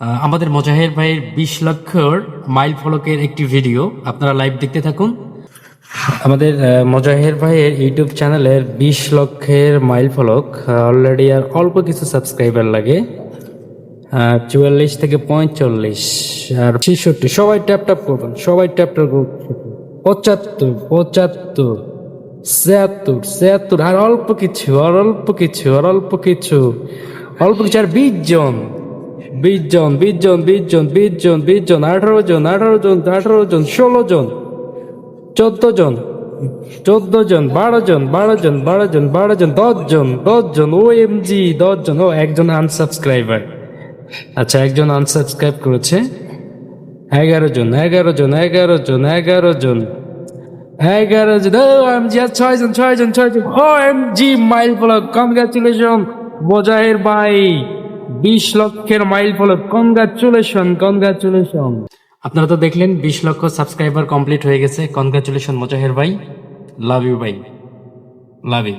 আমাদের মোজাহের ভাইয়ের 20 লক্ষর মাইল ফলকের একটি ভিডিও, আপনারা লাইভ দেখতে থাকুন। আমাদের মোজাহের ভাইয়ের ইউটিউব চ্যানেলের 20 লক্ষের মাইল ফলক অলরেডি আর অল্প কিছু সাবস্ক্রাইবার লাগে, 44 থেকে 45 আর 66। সবাই ট্যাপ ট্যাপ করবেন, সবাই ট্যাপ ট্যাপ করবেন। 75, 75, 76, 76 আর অল্প কিছু, আর অল্প কিছু, আর অল্প কিছু, অল্প কিছু আর 20 জন, 20 জন, 20 জন, 20 জন, 20 জন, 20 জন, 18 জন, 18 জন, 18 জন, 16 জন, 14 জন, 14 জন, 12 জন, 12 জন, 12 জন, 12 জন, 10 জন, 10 জন, OMG 10 জন। ও একজন আনসাবস্ক্রাইবার, আচ্ছা একজন আনসাবস্ক্রাইব করেছে। 11 জন, 11 জন, 11 জন, 11 জন, 11 জন, OMG 6 জন, 6 জন, 6 জন, OMG মাইল ফলক। কনগ্রাচুলেশন মোজাহের ভাই, 20 লক্ষের মাইল ফলক। Congratulation, congratulation. আপনারা তো দেখলেন 20 লক্ষ সাবস্ক্রাইবার কমপ্লিট হয়ে গেছে। কনগ্রাচুলেশন মোজাহের ভাই, লাভ ইউ ভাই, লাভ ইউ।